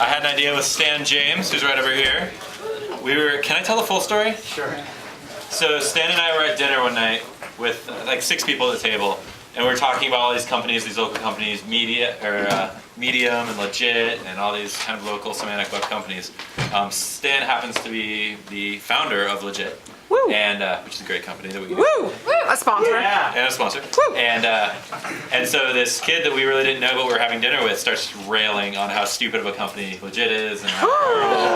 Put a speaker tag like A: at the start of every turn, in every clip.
A: I had an idea with Stan James, who's right over here. Can I tell the full story?
B: Sure.
A: So Stan and I were at dinner one night with like 6 people at the table, and we were talking about all these companies, these local companies, Medium and Legit, and all these kind of local semantic web companies. Stan happens to be the founder of Legit.
C: Woo.
A: And which is a great company that we
C: Woo! A sponsor.
B: Yeah.
A: and a sponsor.
C: Woo.
A: And so this kid that we really didn't know but we were having dinner with starts railing on how stupid of a company Legit is and how horrible.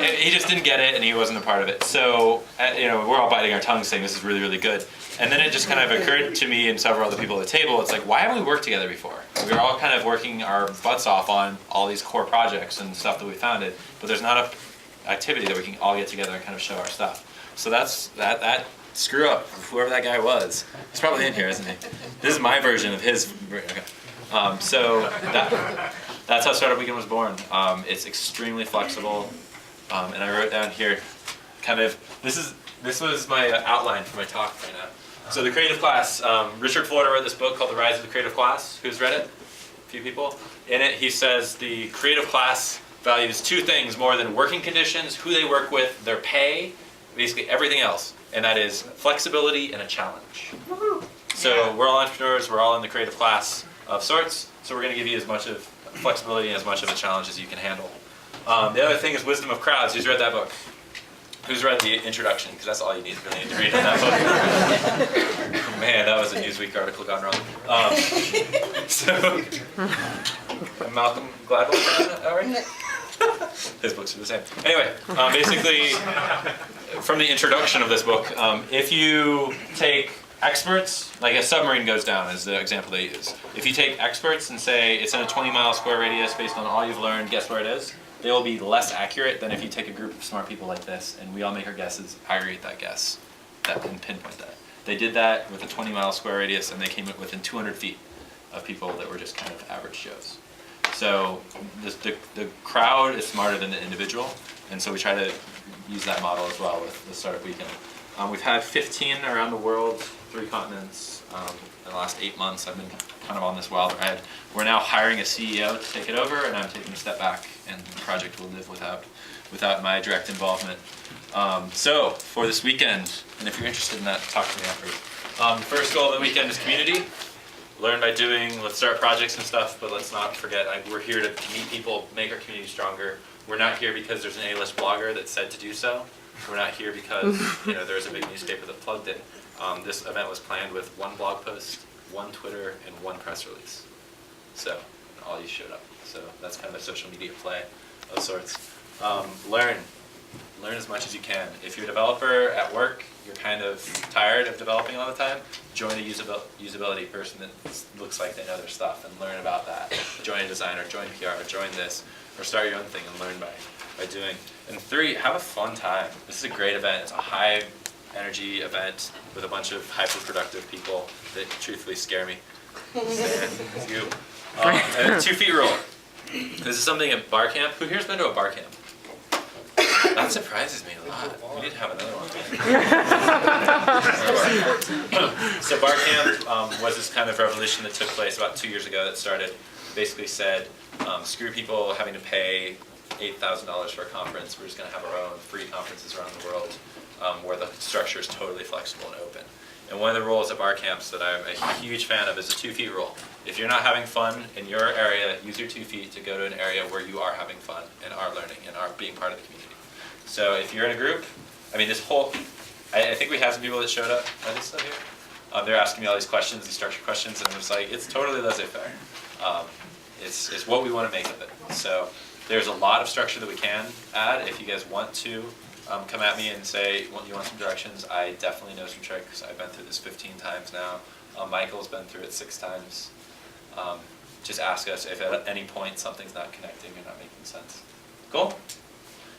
A: And he just didn't get it and he wasn't a part of it. So we're all biting our tongues saying this is really, really good. And then it just kind of occurred to me and several other people at the table, it's like, why haven't we worked together before? We were all kind of working our butts off on all these core projects and stuff that we founded, but there's not a activity that we can all get together and kind of show our stuff. So that's that screw up, whoever that guy was. He's probably in here, isn't he? This is my version of his. Okay. So that's how Startup Weekend was born. It's extremely flexible, and I wrote down here, kind of this was my outline for my talk right now. So the creative class, Richard Florida wrote this book called The Rise of the Creative Class. Who's read it? A few people. In it, he says the creative class values 2 things more than working conditions, who they work with, their pay, basically everything else. And that is flexibility and a challenge. So we're all entrepreneurs, we're all in the creative class of sorts, so we're going to give you as much of flexibility and as much of a challenge as you can handle. The other thing is wisdom of crowds. Who's read that book? Who's read the introduction? Because that's all you really need to read in that book. Man, that was a Newsweek article gone wrong. So, Malcolm Gladwell, all right? His books are the same. Anyway, basically, from the introduction of this book, if you take experts, like a submarine goes down is the example they use. If you take experts and say it's in a 20-mile square radius based on all you've learned, guess where it is? They will be less accurate than if you take a group of smart people like this and we all make our guesses, aggregate that guess, and pinpoint that. They did that with a 20-mile square radius and they came within 200 feet of people that were just kind of average Joes. So the crowd is smarter than the individual, and so we try to use that model as well with the Startup Weekend. We've had 15 around the world, 3 continents. In the last 8 months, I've been kind of on this wild ride. We're now hiring a CEO to take it over, and I'm taking a step back, and the project will live without my direct involvement. So for this weekend, and if you're interested in that, talk to me afterwards. First goal of the weekend is community. Learn by doing, let's start projects and stuff, but let's not forget, we're here to meet people, make our community stronger. We're not here because there's an A-list blogger that said to do so. We're not here because there's a big newspaper that plugged it. This event was planned with 1 blog post, 1 Twitter, and 1 press release. So, all you showed up. So that's kind of a social media play of sorts. Learn as much as you can. If you're a developer at work, you're kind of tired of developing all the time, join a usability person that looks like they know their stuff and learn about that. Join a designer, join PR, join this, or start your own thing and learn by doing. And 3, have a fun time. This is a great event. It's a high energy event with a bunch of hyper-productive people that truthfully scare me. It's you. And a 2 feet rule. This is something at bar camp. Who here's been to a bar camp? That surprises me a lot. We need to have another one. So bar camp was this kind of revolution that took place about 2 years ago that started, basically said, screw people having to pay $8,000 for a conference. We're just going to have our own free conferences around the world where the structure is totally flexible and open. And one of the rules at bar camps that I'm a huge fan of is the 2 feet rule. If you're not having fun in your area, use your 2 feet to go to an area where you are having fun and are learning and are being part of the community. So if you're in a group, I mean, I think we have some people that showed up. Are they still here? They're asking me all these questions, these structured questions, and I'm just like, it's totally laissez-faire. It's what we want to make of it. So there's a lot of structure that we can add. If you guys want to come at me and say, well, you want some directions, I definitely know some tricks. I've been through this 15 times now. Michael's been through it 6 times. Just ask us if at any point something's not connecting or not making sense. Cool?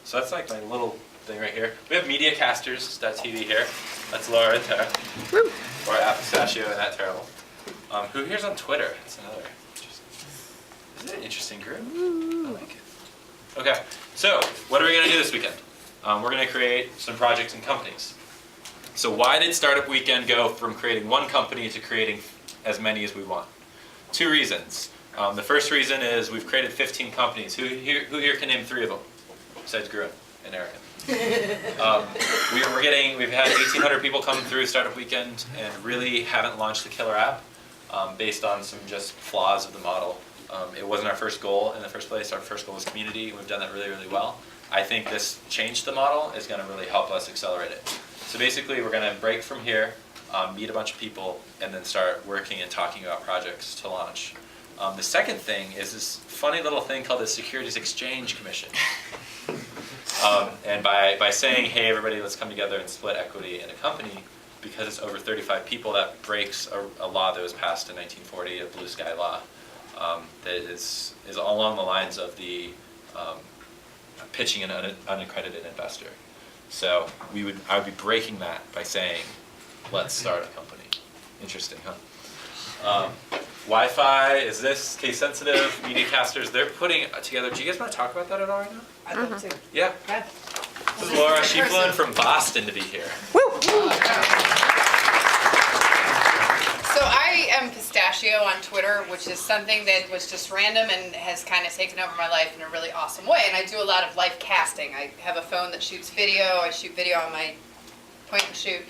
A: So that's like my little thing right here. We have MediaCasters.tv here. That's Laura and Tara. Woo. Or Pistachio and that terrible. Who here's on Twitter? That's another interesting. Is it an interesting group? I like it. Okay, so what are we going to do this weekend? We're going to create some projects and companies. So why did Startup Weekend go from creating 1 company to creating as many as we want? 2 reasons. The first reason is we've created 15 companies. Who here can name 3 of them? Besides Gruen and Erica. We've had 1,800 people come through Startup Weekend and really haven't launched the killer app based on some just flaws of the model. It wasn't our first goal in the first place. Our first goal was community. We've done that really, really well. I think this change to the model is going to really help us accelerate it. So basically, we're going to break from here, meet a bunch of people, and then start working and talking about projects to launch. The second thing is this funny little thing called the Securities Exchange Commission. And by saying, hey, everybody, let's come together and split equity in a company, because it's over 35 people, that breaks a law that was passed in 1940, a blue sky law, that is along the lines of the pitching an unaccredited investor. So I would be breaking that by saying, let's start a company. Interesting, huh? Wi-Fi, is this case sensitive? Media casters, they're putting together. Do you guys want to talk about that at all right now?
B: I'd love to.
A: Yeah. This is Laura. She flew in from Boston to be here.
C: Woo! So I am Pistachio on Twitter, which is something that was just random and has kind of taken over my life in a really awesome way. And I do a lot of live casting. I have a phone that shoots video. I shoot video on my point and shoot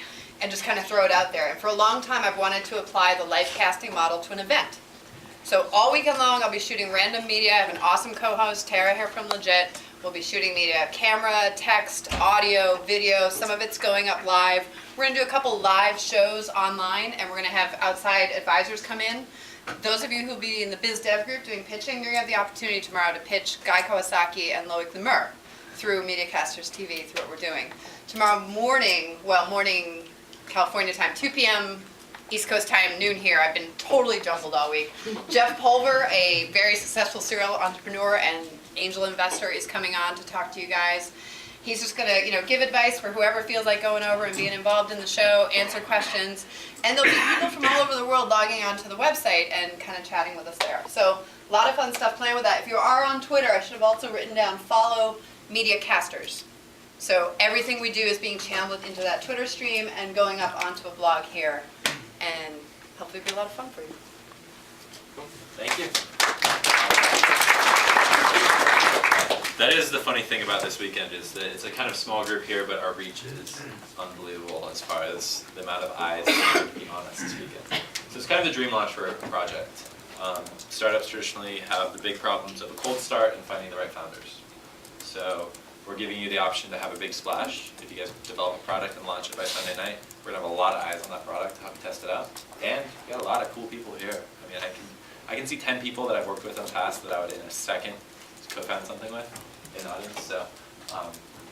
C: and just kind of throw it out there. And for a long time, I've wanted to apply the live casting model to an event. So all weekend long, I'll be shooting random media. I have an awesome co-host, Tara here from Legit. We'll be shooting media, camera, text, audio, video. Some of it's going up live. We're going to do a couple live shows online, and we're going to have outside advisors come in. Those of you who will be in the biz dev group doing pitching, you're going to have the opportunity tomorrow to pitch Guy Kawasaki and Loic Lemur through MediaCasters TV, through what we're doing. Tomorrow morning, morning California time, 2 p.m. East Coast time, noon here. I've been totally jumbled all week. Jeff Pulver, a very successful serial entrepreneur and angel investor, is coming on to talk to you guys. He's just going to, give advice for whoever feels like going over and being involved in the show, answer questions, and there'll be people from all over the world logging onto the website and kind of chatting with us there. So a lot of fun stuff planned with that. If you are on Twitter, I should have also written down follow MediaCasters. So everything we do is being channeled into that Twitter stream and going up onto a blog here, and hopefully it'll be a lot of fun for you.
A: Cool. Thank you. That is the funny thing about this weekend, is that it's a kind of small group here, but our reach is unbelievable as far as the amount of eyes that are going to be on us this weekend. So it's kind of the dream launch for a project. Startups traditionally have the big problems of a cold start and finding the right founders. So we're giving you the option to have a big splash. If you guys develop a product and launch it by Sunday night, we're going to have a lot of eyes on that product to help you test it out. And we got a lot of cool people here. I mean, I can see 10 people that I've worked with in the past that I would in a second co-found something with in the audience. So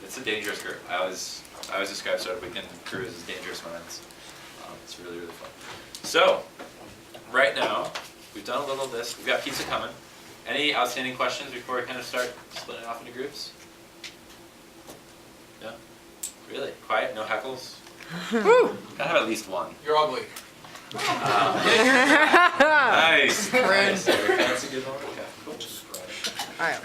A: it's a dangerous group. I always describe Startup Weekend crews as dangerous minds. It's really, really fun. So right now, we've done a little of this. We've got pizza coming. Any outstanding questions before we kind of start splitting off into groups? No? Really? Quiet? No heckles? Gotta have at least one.
B: You're ugly.
A: Nice. Nice. That's a good one. Okay, cool.
C: All right.